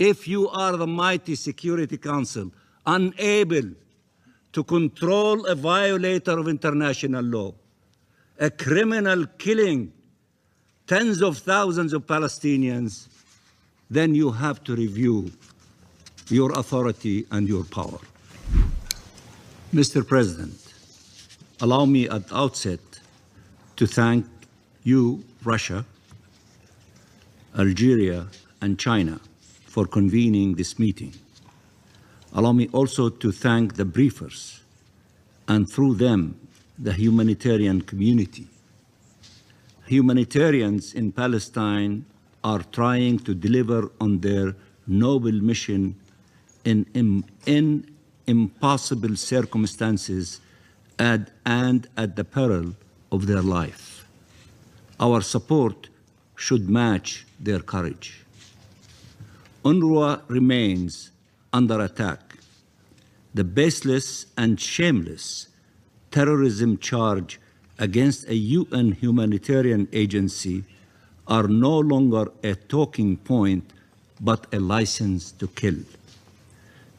If you are the mighty Security Council, unable to control a violator of international law, a criminal killing tens of thousands of Palestinians, then you have to review your authority and your power. Mr. President, allow me at the outset to thank you, Russia, Algeria, and China for convening this meeting. Allow me also to thank the briefers, and through them, the humanitarian community. Humanitarians in Palestine are trying to deliver on their noble mission in impossible circumstances and at the peril of their life. Our support should match their courage. UNRWA remains under attack. The baseless and shameless terrorism charge against a UN humanitarian agency are no longer a talking point, but a license to kill.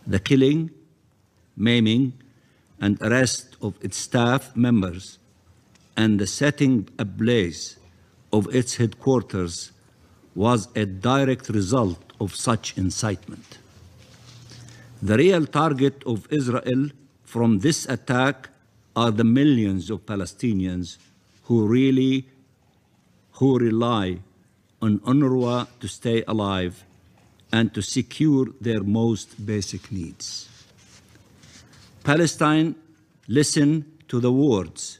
The killing, maiming, and arrest of its staff members and the setting ablaze of its headquarters was a direct result of such incitement. The real target of Israel from this attack are the millions of Palestinians who rely on UNRWA to stay alive and to secure their most basic needs. Palestine, listen to the words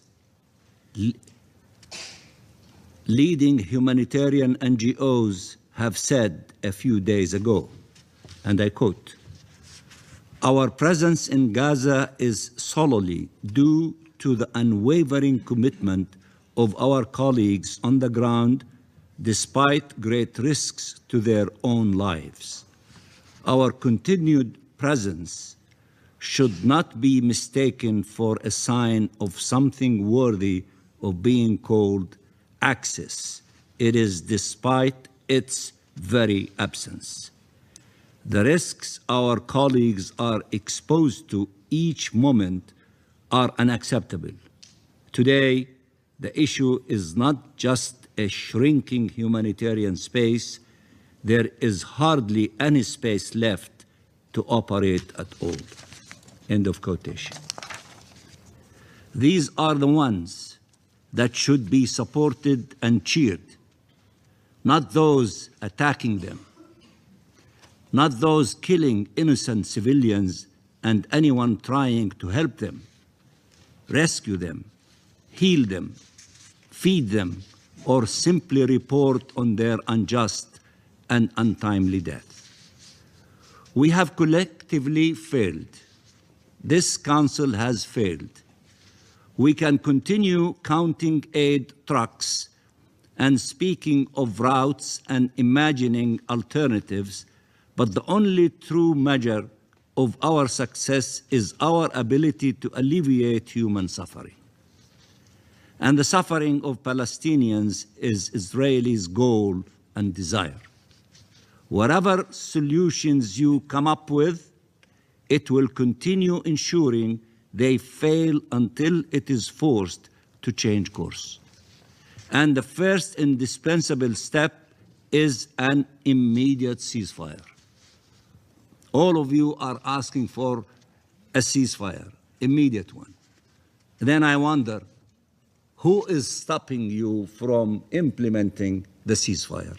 leading humanitarian NGOs have said a few days ago, and I quote, "Our presence in Gaza is solely due to the unwavering commitment of our colleagues on the ground, despite great risks to their own lives. Our continued presence should not be mistaken for a sign of something worthy of being called access. It is despite its very absence. The risks our colleagues are exposed to each moment are unacceptable. Today, the issue is not just a shrinking humanitarian space. There is hardly any space left to operate at all." End of quotation. These are the ones that should be supported and cheered, not those attacking them, not those killing innocent civilians and anyone trying to help them, rescue them, heal them, feed them, or simply report on their unjust and untimely death. We have collectively failed. This Council has failed. We can continue counting aid trucks and speaking of routes and imagining alternatives, but the only true measure of our success is our ability to alleviate human suffering. And the suffering of Palestinians is Israelis' goal and desire. Whatever solutions you come up with, it will continue ensuring they fail until it is forced to change course. And the first indispensable step is an immediate ceasefire. All of you are asking for a ceasefire, immediate one. Then I wonder, who is stopping you from implementing the ceasefire?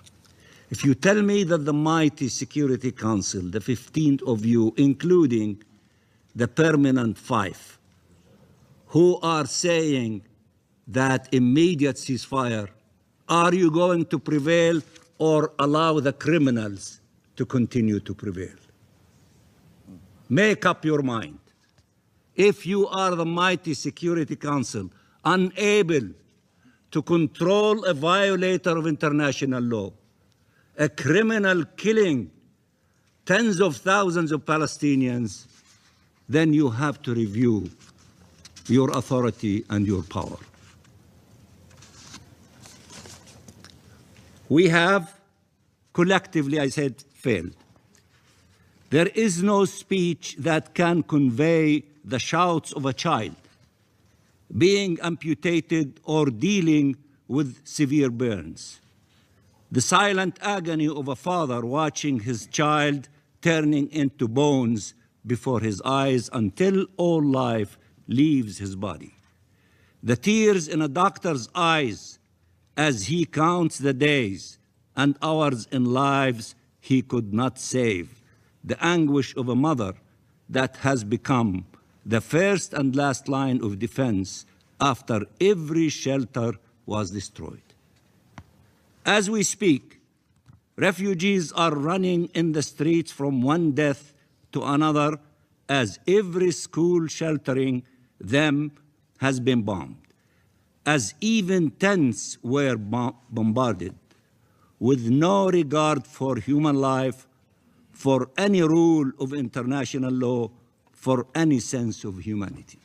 If you tell me that the mighty Security Council, the 15 of you, including the permanent 5, who are saying that immediate ceasefire, are you going to prevail or allow the criminals to continue to prevail? Make up your mind. If you are the mighty Security Council, unable to control a violator of international law, a criminal killing tens of thousands of Palestinians, then you have to review your authority and your power. We have collectively, I said, failed. There is no speech that can convey the shouts of a child being amputated or dealing with severe burns, the silent agony of a father watching his child turning into bones before his eyes until all life leaves his body, the tears in a doctor's eyes as he counts the days and hours in lives he could not save, the anguish of a mother that has become the first and last line of defense after every shelter was destroyed. As we speak, refugees are running in the streets from one death to another as every school sheltering them has been bombed, as even tents were bombarded, with no regard for human life, for any rule of international law, for any sense of humanity.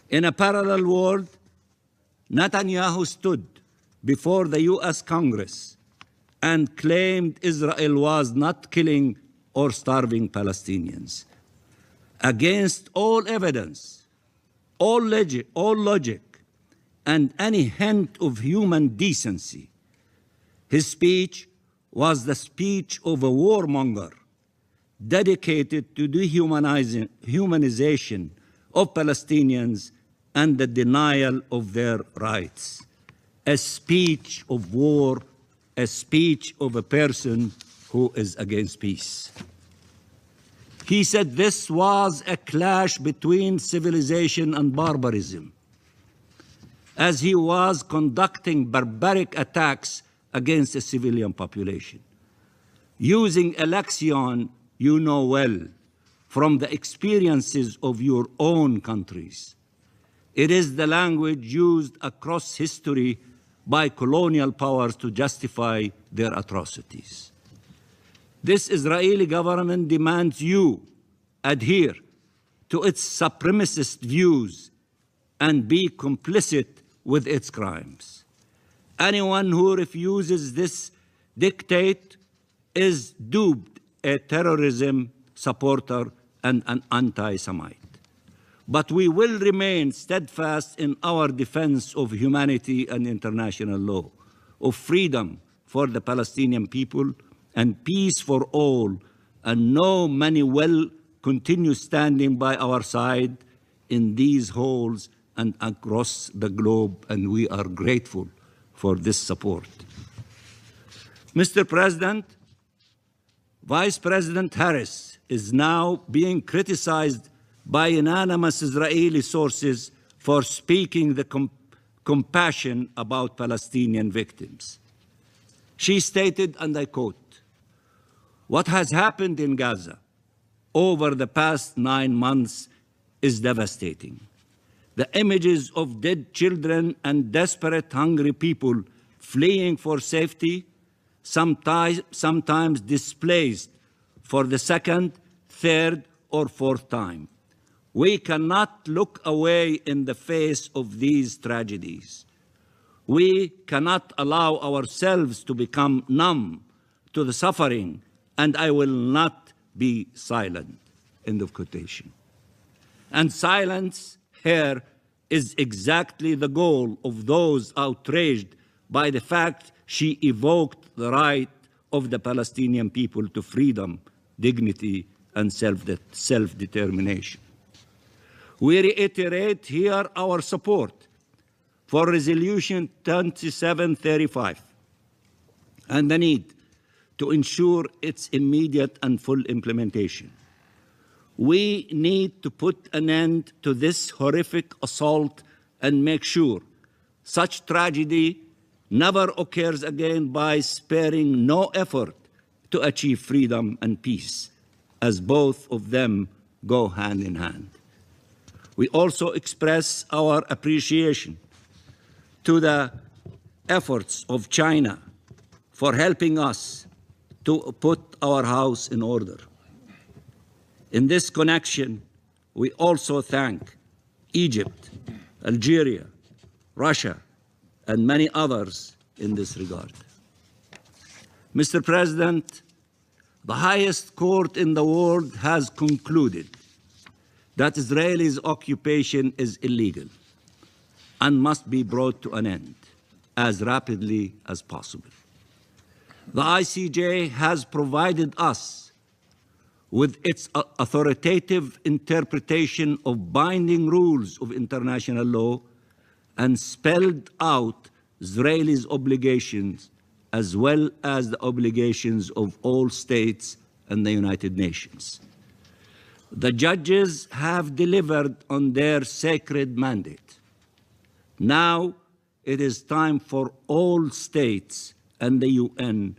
In a parallel world, Netanyahu stood before the US Congress and claimed Israel was not killing or starving Palestinians. Against all evidence, all logic, and any hint of human decency, his speech was the speech of a warmonger dedicated to the humanization of Palestinians and the denial of their rights. A speech of war, a speech of a person who is against peace. He said this was a clash between civilization and barbarism, as he was conducting barbaric attacks against a civilian population, using a lexicon you know well from the experiences of your own countries. It is the language used across history by colonial powers to justify their atrocities. This Israeli government demands you adhere to its supremacist views and be complicit with its crimes. Anyone who refuses this dictate is duped a terrorism supporter and an anti-Semite. But we will remain steadfast in our defense of humanity and international law, of freedom for the Palestinian people and peace for all, and know many will continue standing by our side in these halls and across the globe, and we are grateful for this support. Mr. President, Vice President Harris is now being criticized by unanimous Israeli sources for speaking the compassion about Palestinian victims. She stated, and I quote, "What has happened in Gaza over the past 9 months is devastating. The images of dead children and desperate, hungry people fleeing for safety, sometimes displaced for the second, third, or fourth time. We cannot look away in the face of these tragedies. We cannot allow ourselves to become numb to the suffering, and I will not be silent." End of quotation. And silence here is exactly the goal of those outraged by the fact she evoked the right of the Palestinian people to freedom, dignity, and self-determination. We reiterate here our support for Resolution 2735 and the need to ensure its immediate and full implementation. We need to put an end to this horrific assault and make sure such tragedy never occurs again by sparing no effort to achieve freedom and peace, as both of them go hand in hand. We also express our appreciation to the efforts of China for helping us to put our house in order. In this connection, we also thank Egypt, Algeria, Russia, and many others in this regard. Mr. President, The highest court in the world has concluded that Israel's occupation is illegal and must be brought to an end as rapidly as possible. The ICJ has provided us with its authoritative interpretation of binding rules of international law and spelled out Israel's obligations as well as the obligations of all states and the United Nations. The judges have delivered on their sacred mandate. Now it is time for all states and the UN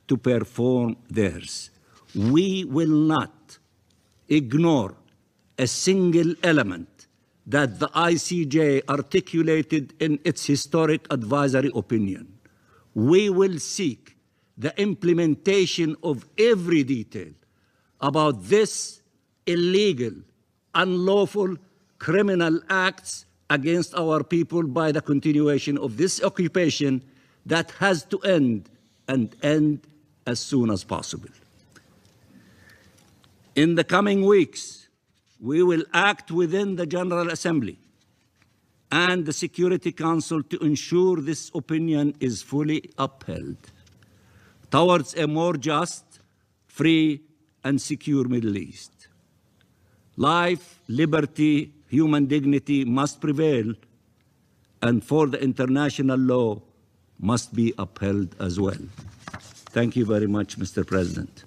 to perform theirs. We will not ignore a single element that the ICJ articulated in its historic advisory opinion. We will seek the implementation of every detail about this illegal, unlawful, criminal acts against our people by the continuation of this occupation that has to end and end as soon as possible. In the coming weeks, we will act within the General Assembly and the Security Council to ensure this opinion is fully upheld towards a more just, free, and secure Middle East. Life, liberty, human dignity must prevail, and for the international law must be upheld as well. Thank you very much, Mr. President.